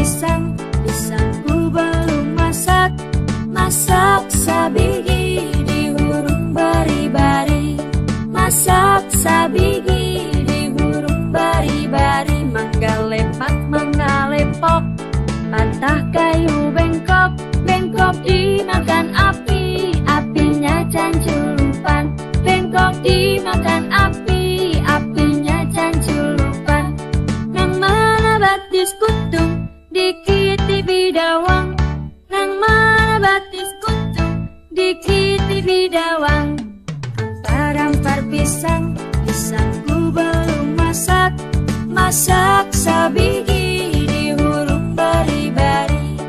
pisang, pisangku belum masak. Masak sabigi di hurung bari-bari. Masak sabigi di hurung bari-bari. Mangga lepak, mangga lepok, patah kayu bengkok. Bengkok dimakan api, apinya canculupan. Bengkok dimakan api, apinya canculupan. Nang mana batis kutung, dikiti bidawang. Nang mana batis kutung, dikiti bidawang. Ampar-ampar pisang, pisangku belum masak. Masak sabigi di hurung bari-bari.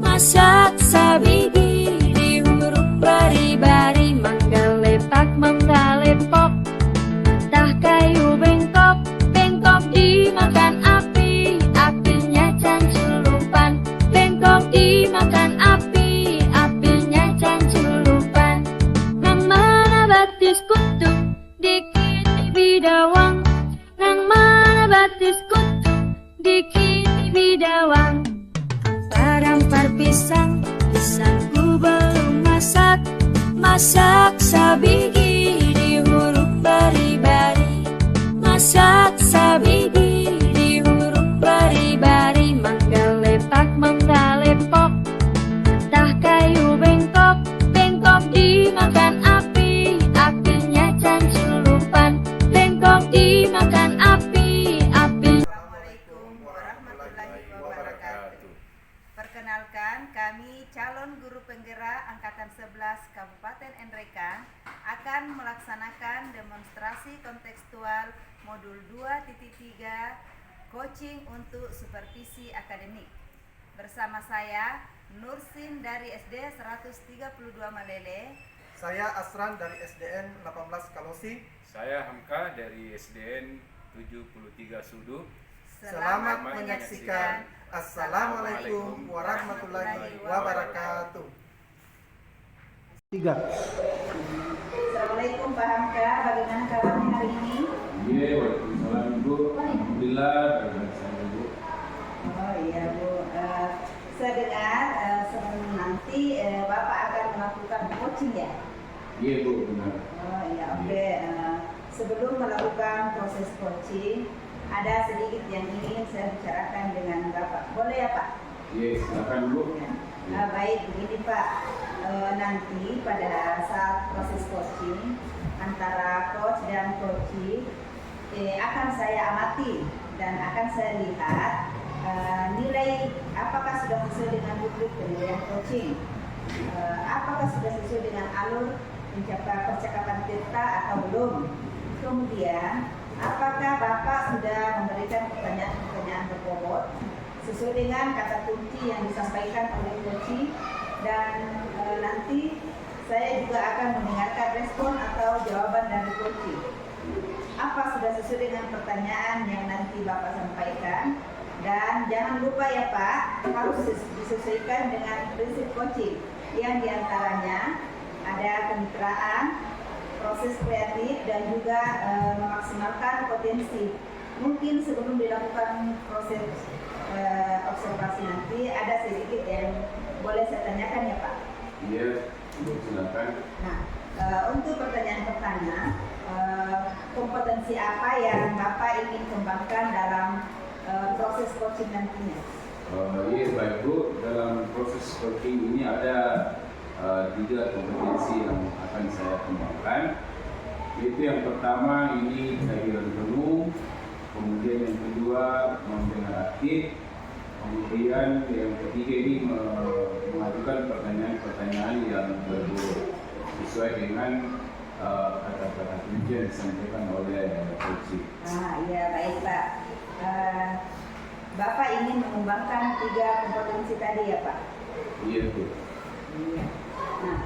Masak sabigi di hurung bari-bari. Mangga lepak, mangga lepok, patah kayu bengkok. Bengkok dimakan api, apinya canculupan. Bengkok dimakan api, apinya canculupan. Nang mana batis kutung, dikiti bidawang. Nang mana batis kutung, dikiti bidawang. Ampar-ampar pisang, pisangku belum masak. Masak sabigi di hurung bari-bari. Masak sabigi di hurung bari-bari. Mangga lepak, mangga lepok, patah kayu bengkok. Bengkok dimakan api, apinya canculupan. Bengkok dimakan api, api. Assalamualaikum warahmatullahi wabarakatuh. Perkenalkan, kami calon guru penggerak Angkatan 11 Kabupaten NRK akan melaksanakan demonstrasi kontekstual modul 2.3 coaching untuk supervisi akademik. Bersama saya Nursin dari SD 132 Malele. Saya Asran dari SDN 18 Kalosi. Saya Hamka dari SDN 73 Sudu. Selamat menyaksikan. Assalamualaikum warahmatullahi wabarakatuh. 3. Assalamualaikum Pak Hamka, bagaimana kabarnya hari ini? Iya, waalaikumsalam Ibu. Alhamdulillah, baik saya Ibu. Oh iya Bu, saya dengar nanti Bapak akan melakukan coaching ya? Iya Bu, benar. Oh iya, oke. Sebelum melakukan proses coaching, ada sedikit yang ingin saya bicarakan dengan Bapak. Boleh ya Pak? Iya, silakan Bu. Baik, begini Pak. Nanti pada saat proses coaching antara coach dan coachee akan saya amati dan akan saya lihat nilai apakah sudah sesuai dengan rubrik penilaian coaching, apakah sudah sesuai dengan alur mencapai percakapan kita atau belum. Kemudian apakah Bapak sudah memberikan pertanyaan-pertanyaan berbobot sesuai dengan kata kunci yang disampaikan oleh coachee, dan nanti saya juga akan mendengarkan respon atau jawaban dari coachee. Apa sudah sesuai dengan pertanyaan yang nanti Bapak sampaikan, dan jangan lupa ya Pak, harus disesuaikan dengan prinsip coaching yang diantaranya ada kemitraan, proses kreatif, dan juga memaksimalkan potensi. Mungkin sebelum dilakukan proses observasi nanti ada sedikit yang boleh saya tanyakan ya Pak? Iya, Bu, silakan. Nah, untuk pertanyaan pertama, kompetensi apa yang Bapak ingin kembangkan dalam proses coaching nantinya? Iya, baik Bu. Dalam proses coaching ini ada 3 kompetensi yang akan saya kembangkan. Yaitu yang pertama ini kehadiran penuh, kemudian yang kedua mendengar aktif, kemudian yang ketiga ini mengajukan pertanyaan-pertanyaan yang sesuai dengan kata-kata kunci yang disampaikan oleh coaching. Iya baik Pak. Bapak ingin mengembangkan 3 kompetensi tadi ya Pak? Iya Bu. Nah,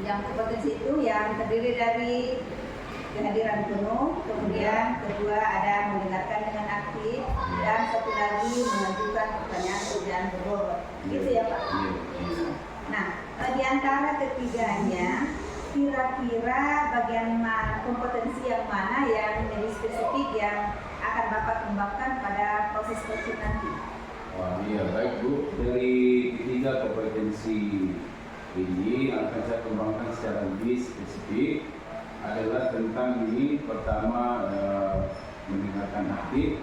yang kompetensi itu yang terdiri dari kehadiran penuh, kemudian kedua ada mendengarkan dengan aktif, dan satu lagi mengajukan pertanyaan berbobot. Gitu ya Pak? Nah, di antara ketiganya, kira-kira bagian kompetensi yang mana yang lebih spesifik yang akan Bapak kembangkan pada proses coaching nanti? Wah, iya baik Bu. Dari ketiga kompetensi ini akan saya kembangkan secara lebih spesifik adalah tentang ini pertama mendengarkan aktif,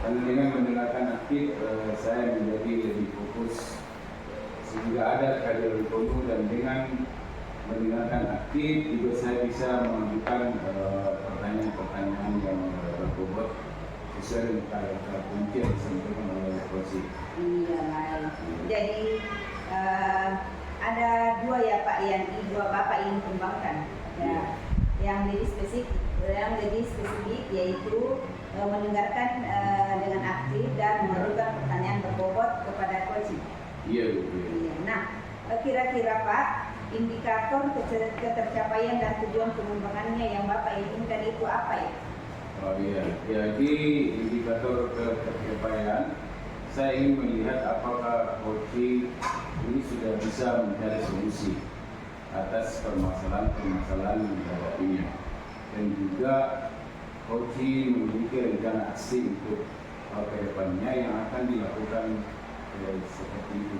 dan dengan mendengarkan aktif saya menjadi lebih fokus sehingga ada kader penuh, dan dengan mendengarkan aktif juga saya bisa mengajukan pertanyaan-pertanyaan yang berbobot sesuai dengan kata kunci yang disampaikan oleh Rosi. Iya baik. Jadi ada dua ya Pak yang dua Bapak ingin kembangkan. Ya. Yang lebih spesifik yaitu mendengarkan dengan aktif dan mengajukan pertanyaan berbobot kepada coaching. Iya Bu. Iya. Nah, kira-kira Pak, indikator ketercapaian dan tujuan pengembangannya yang Bapak inginkan itu apa ya? Oh iya, jadi indikator ketercapaian saya ingin melihat apakah coaching ini sudah bisa mencari solusi atas permasalahan-permasalahan yang dihadapinya, dan juga coaching memiliki rencana aksi untuk ke depannya yang akan dilakukan seperti itu.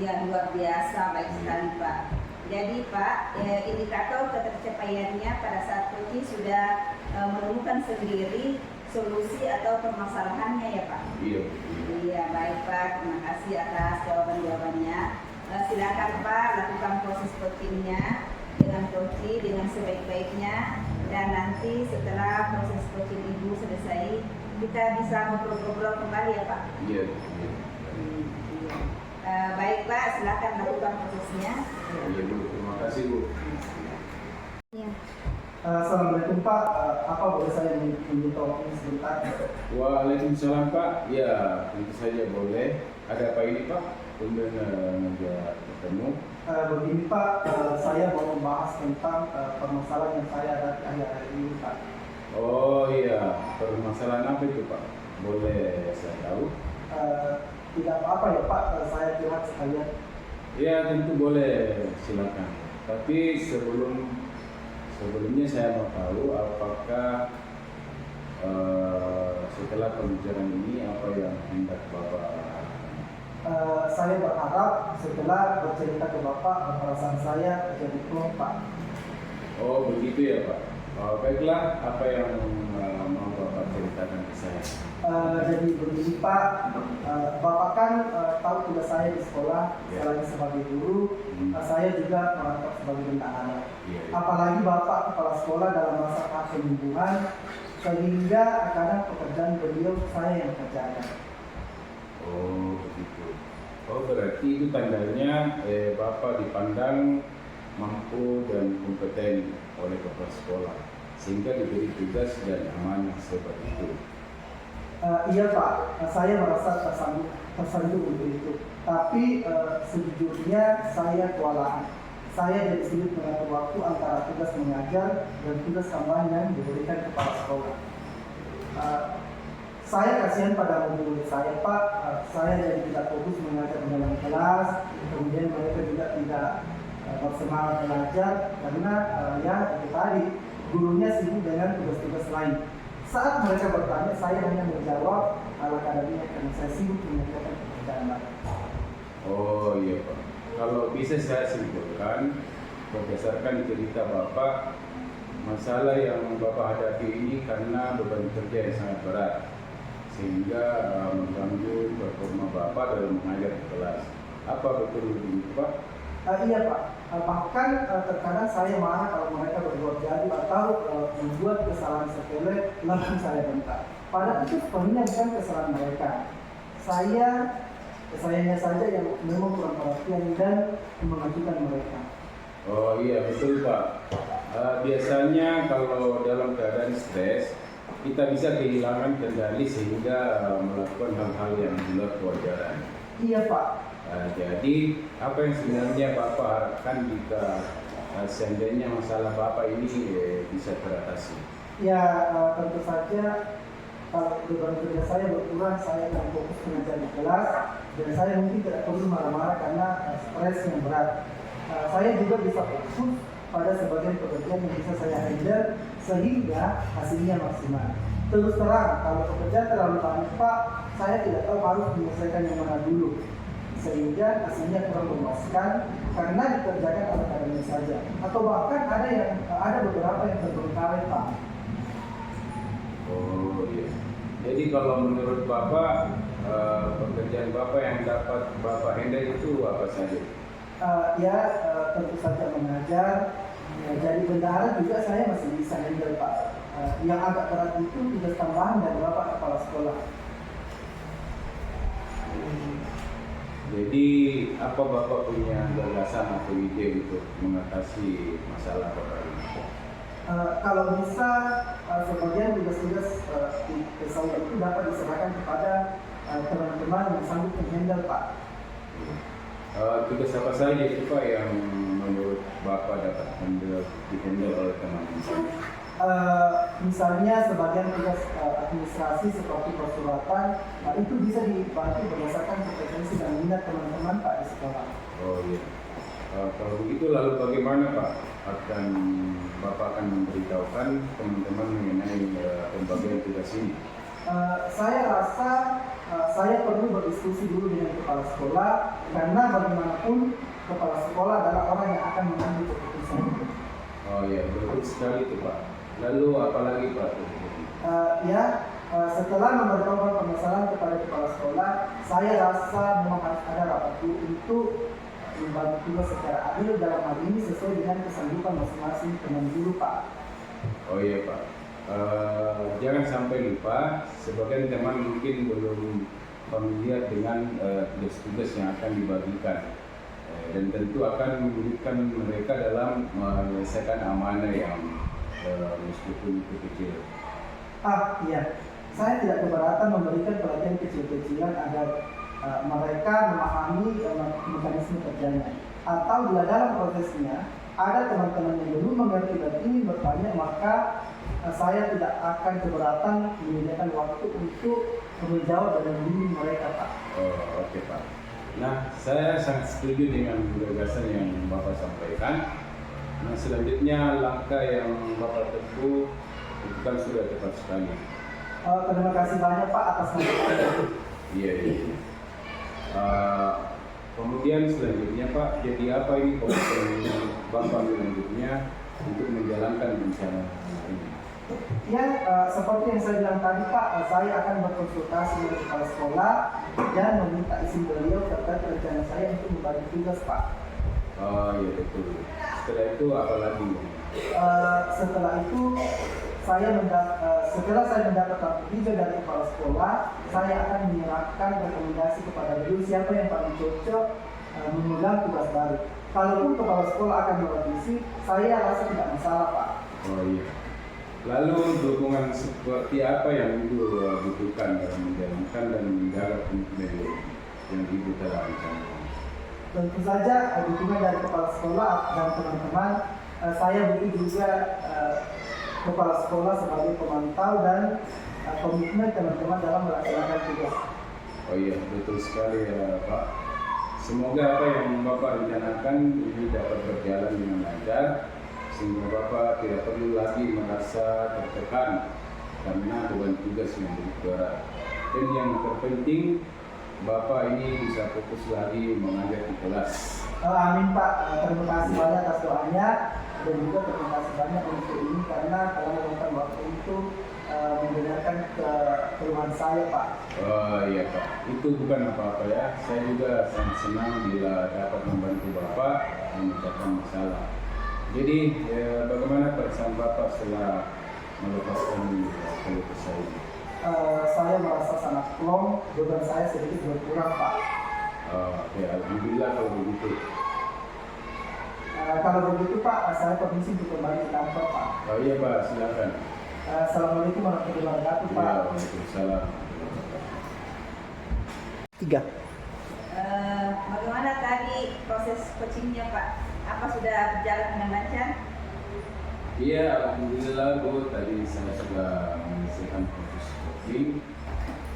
Iya, luar biasa, baik sekali Pak. Jadi Pak, indikator ketercapaiannya pada saat coaching sudah menemukan sendiri solusi atau permasalahannya ya Pak? Iya. Iya, baik Pak, terima kasih atas jawaban-jawabannya. Silakan Pak lakukan proses coachingnya dengan coaching dengan sebaik-baiknya, dan nanti setelah proses coaching Ibu selesai kita bisa ngobrol-ngobrol kembali ya Pak? Iya. Baik Pak, silakan lakukan prosesnya. Iya Bu, terima kasih Bu. Ya. Assalamualaikum Pak, apa boleh saya minta waktu sebentar? Waalaikumsalam Pak. Ya, tentu saja boleh. Ada apa ini Pak? Kemudian menjadi ketemu. Begini Pak, saya mau membahas tentang permasalahan yang saya hadapi akhir-akhir ini Pak. Oh iya, permasalahan apa itu Pak? Boleh saya tahu? Tidak apa-apa ya Pak, saya curhat sekalian. Ya tentu boleh, silakan. Tapi sebelumnya saya mau tahu apakah setelah pembicaraan ini apa yang hendak Bapak? Saya berharap setelah bercerita ke Bapak, perasaan saya jadi plong Pak. Oh begitu ya Pak. Baiklah, apa yang mau Bapak ceritakan ke saya? Jadi begini Pak, Bapak kan tahu tugas saya di sekolah, selain sebagai guru, saya juga merantau sebagai bendahara. Apalagi Bapak kepala sekolah dalam masa penyembuhan, sehingga kadang pekerjaan beliau saya yang kerjakan. Oh begitu. Oh berarti itu tandanya Bapak dipandang mampu dan kompeten oleh kepala sekolah sehingga diberi tugas dan amanah seperti itu. Iya Pak, saya merasa tersanjung untuk itu. Tapi sejujurnya saya kewalahan. Saya jadi sulit mengatur waktu antara tugas mengajar dan tugas tambahan yang diberikan kepala sekolah. Saya kasihan pada murid saya Pak. Saya jadi tidak fokus mengajar di dalam kelas. Kemudian mereka juga tidak bersemangat belajar karena ya itu tadi gurunya sibuk dengan tugas-tugas lain. Saat mereka bertanya, saya hanya menjawab ala kadarnya karena saya sibuk mengerjakan pekerjaan lain. Oh iya Pak. Kalau bisa saya simpulkan berdasarkan cerita Bapak, masalah yang Bapak hadapi ini karena beban kerja yang sangat berat sehingga mengganggu performa Bapak dalam mengajar di kelas. Apa betul begitu Pak? Iya Pak. Bahkan terkadang saya marah kalau mereka berbuat jahat atau membuat kesalahan sepele langsung saya bentak. Padahal itu sebenarnya bukan kesalahan mereka. Sayanya saja yang memang kurang perhatian dan mengajukan mereka. Oh iya betul Pak. Biasanya kalau dalam keadaan stres kita bisa kehilangan kendali sehingga melakukan hal-hal yang di luar kewajaran. Iya Pak. Jadi apa yang sebenarnya Bapak harapkan jika seandainya masalah Bapak ini bisa teratasi? Ya tentu saja kalau beban kerja saya berkurang, saya akan fokus mengajar di kelas dan saya mungkin tidak perlu marah-marah karena stres yang berat. Saya juga bisa fokus pada sebagian pekerjaan yang bisa saya handle sehingga hasilnya maksimal. Terus terang, kalau pekerjaan terlalu banyak Pak, saya tidak tahu harus menyelesaikan yang mana dulu. Sehingga hasilnya kurang memuaskan karena dikerjakan oleh kadernya saja. Atau bahkan ada beberapa yang terbengkalai Pak. Oh iya. Jadi kalau menurut Bapak, pekerjaan Bapak yang dapat Bapak handle itu apa saja? Tentu saja mengajar. Jadi bendahara juga saya masih bisa handle Pak. Yang agak berat itu tugas tambahan dari Bapak Kepala Sekolah. Jadi apa Bapak punya gagasan atau ide untuk mengatasi masalah Bapak ini? Kalau bisa, sebagian tugas-tugas di saya itu dapat diserahkan kepada teman-teman yang sanggup menghandle Pak. Tugas apa saja itu Pak yang menurut Bapak dapat dihandle oleh teman-teman? Misalnya sebagian tugas administrasi seperti persuratan, itu bisa dibantu berdasarkan kompetensi dan minat teman-teman Pak di sekolah. Oh iya. Kalau begitu lalu bagaimana Pak Bapak akan memberitahukan teman-teman mengenai pembagian tugas ini? Saya rasa saya perlu berdiskusi dulu dengan kepala sekolah karena bagaimanapun kepala sekolah adalah orang yang akan mengambil keputusan. Oh iya, betul sekali itu Pak. Lalu apalagi Pak? Setelah memberitahukan permasalahan kepada kepala sekolah, saya rasa memang harus ada rapat dulu untuk membagi tugas secara adil dalam hal ini sesuai dengan kesanggupan masing-masing teman guru Pak. Oh iya Pak. Jangan sampai lupa, sebagian teman mungkin belum familiar dengan tugas-tugas yang akan dibagikan. Dan tentu akan menyulitkan mereka dalam menyelesaikan amanah yang meskipun itu kecil. Iya, saya tidak keberatan memberikan pelatihan kecil-kecilan agar mereka memahami mekanisme kerjanya. Atau bila dalam prosesnya ada teman-teman yang belum mengerti dan ingin bertanya, maka saya tidak akan keberatan menyediakan waktu untuk menjawab dan membimbing mereka Pak. Oh, oke Pak. Nah, saya sangat setuju dengan gagasan yang Bapak sampaikan. Nah, selanjutnya langkah yang Bapak tempuh itu kan sudah tepat sekali. Terima kasih banyak Pak atas masukannya. Iya. Kemudian selanjutnya Pak, jadi apa ini komitmen Bapak selanjutnya untuk menjalankan rencana ini? Seperti yang saya bilang tadi Pak, saya akan berkonsultasi dengan kepala sekolah dan meminta izin beliau terkait rencana saya untuk membagi tugas Pak. Oh iya betul. Setelah itu apa lagi? Setelah itu setelah saya mendapat hijau dari kepala sekolah, saya akan menyerahkan rekomendasi kepada beliau siapa yang paling cocok mengulang tugas baru. Kalaupun kepala sekolah akan merevisi, saya rasa tidak masalah Pak. Oh iya. Lalu dukungan seperti apa yang Ibu butuhkan dalam menjalankan dan menjaga komitmen yang Ibu telah rencanakan? Tentu saja dukungan dari kepala sekolah dan teman-teman. Saya butuh juga kepala sekolah sebagai pemantau dan komitmen teman-teman dalam melaksanakan tugas. Oh iya, betul sekali ya Pak. Semoga apa yang Bapak rencanakan ini dapat berjalan dengan lancar, sehingga Bapak tidak perlu lagi merasa tertekan karena beban tugas yang begitu berat. Dan yang terpenting, Bapak ini bisa fokus lagi mengajar di kelas. Amin Pak, terima kasih banyak atas doanya dan juga terima kasih banyak untuk ini karena telah meluangkan waktu untuk mendengarkan keluhan saya Pak. Oh iya Pak, itu bukan apa-apa ya. Saya juga sangat senang bila dapat membantu Bapak memecahkan masalah. Jadi bagaimana perasaan Bapak setelah melepaskan keluh kesah ini? Saya merasa sangat plong, beban saya sedikit berkurang Pak. Oke, alhamdulillah kalau begitu. Kalau begitu Pak, saya permisi untuk kembali ke kantor Pak. Oh iya Pak, silakan. Assalamualaikum warahmatullahi wabarakatuh Pak. Ya, waalaikumsalam. 3. Bagaimana tadi proses coachingnya Pak? Apa sudah berjalan dengan lancar? Iya, alhamdulillah Bu. Tadi saya sudah menyelesaikan proses coaching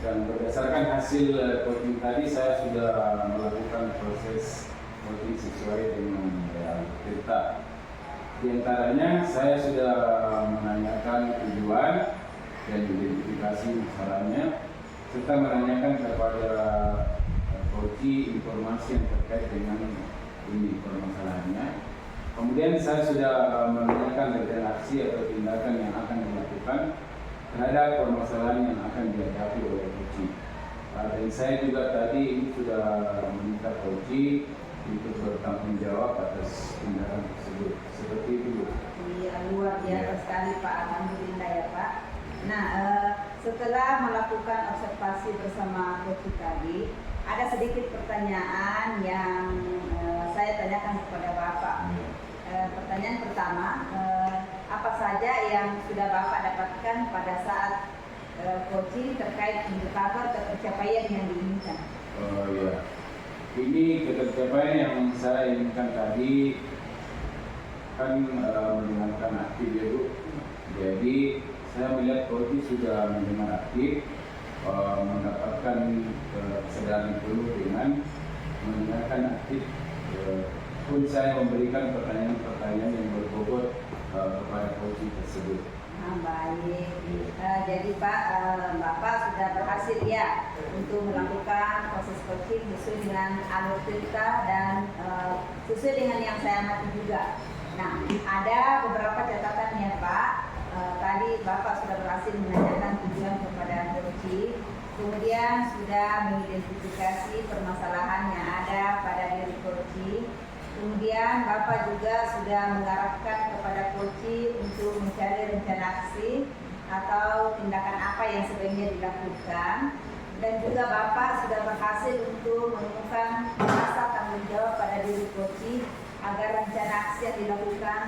dan berdasarkan hasil coaching tadi saya sudah melakukan proses coaching sesuai dengan cerita. Di antaranya saya sudah menanyakan tujuan dan identifikasi masalahnya, serta menanyakan kepada coach informasi yang terkait dengan ini permasalahannya. Kemudian saya sudah menanyakan detail aksi atau tindakan yang akan dilakukan terhadap permasalahan yang akan dihadapi oleh coach. Dan saya juga tadi ini sudah meminta coach untuk bertanggung jawab atas tindakan tersebut. Seperti itu. Iya, luar biasa sekali Pak, alhamdulillah ya Pak. Nah, setelah melakukan observasi bersama coach tadi, ada sedikit pertanyaan yang saya tanyakan kepada Bapak. Pertanyaan pertama, apa saja yang sudah Bapak dapatkan pada saat coaching terkait indikator pencapaian yang diinginkan? Oh ya, ini pencapaian yang saya inginkan tadi kan mendengarkan aktif ya Bu. Jadi saya melihat coach sudah mendengar aktif, mendapatkan kesadaran penuh dengan mendengarkan aktif. Pun saya memberikan pertanyaan-pertanyaan yang berbobot kepada coach tersebut. Baik. Jadi Pak, Bapak sudah berhasil ya untuk melakukan proses coaching sesuai dengan alur cerita dan sesuai dengan yang saya amati juga. Nah, ada beberapa catatan ya Pak. Tadi Bapak sudah berhasil menanyakan tujuan kepada coach, kemudian sudah mengidentifikasi permasalahan yang ada pada diri coach. Kemudian Bapak juga sudah mengarahkan kepada coach untuk mencari rencana aksi atau tindakan apa yang sebaiknya dilakukan. Dan juga Bapak sudah berhasil untuk menemukan rasa tanggung jawab pada diri coach agar rencana aksi yang dilakukan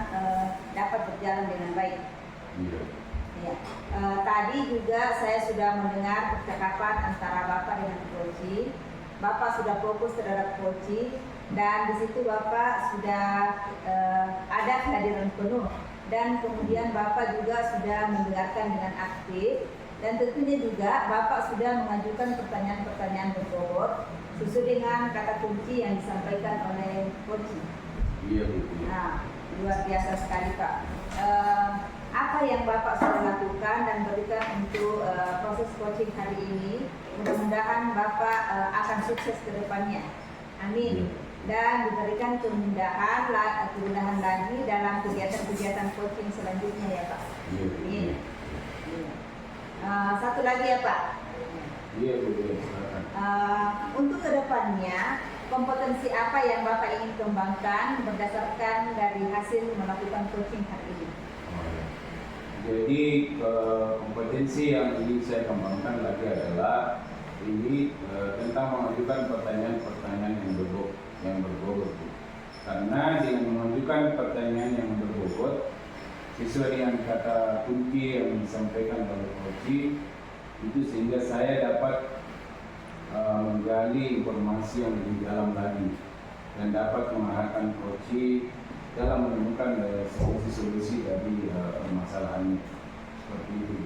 dapat berjalan dengan baik. Ya. Tadi juga saya sudah mendengar percakapan antara Bapak dengan coach. Bapak sudah fokus terhadap coach dan di situ Bapak sudah ada kehadiran penuh dan kemudian Bapak juga sudah mendengarkan dengan aktif dan tentunya juga Bapak sudah mengajukan pertanyaan-pertanyaan berbobot sesuai dengan kata kunci yang disampaikan oleh coach. Iya Bu. Nah, luar biasa sekali Pak. Apa yang Bapak sudah lakukan dan berikan untuk proses coaching hari ini, mudah-mudahan Bapak akan sukses ke depannya. Amin. Dan diberikan kemudahan lagi dalam kegiatan-kegiatan coaching selanjutnya ya Pak. Amin. Satu lagi ya Pak. Iya Bu, silakan. Untuk kedepannya, kompetensi apa yang Bapak ingin kembangkan berdasarkan dari hasil melakukan coaching hari ini? Jadi kompetensi yang ingin saya kembangkan lagi adalah ini tentang mengajukan pertanyaan-pertanyaan yang berbobot. Karena dengan mengajukan pertanyaan yang berbobot sesuai dengan kata kunci yang disampaikan oleh coach itu sehingga saya dapat menggali informasi yang lebih dalam lagi dan dapat mengarahkan coach dalam menemukan solusi dari permasalahan seperti itu.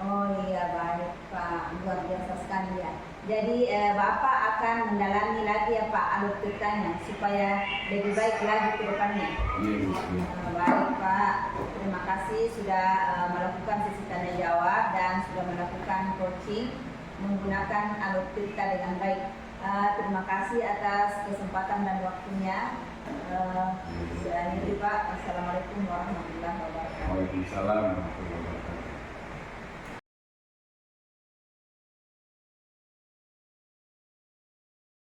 Oh iya, baik Pak, luar biasa sekali ya. Jadi Bapak akan mendalami lagi ya Pak alur ceritanya supaya lebih baik lagi ke depannya. Iya. Baik Pak, terima kasih sudah melakukan sesi tanya jawab dan sudah melakukan coaching menggunakan alur cerita dengan baik. Terima kasih atas kesempatan dan waktunya. Saya akhiri Pak. Assalamualaikum warahmatullahi wabarakatuh. Waalaikumsalam warahmatullahi wabarakatuh.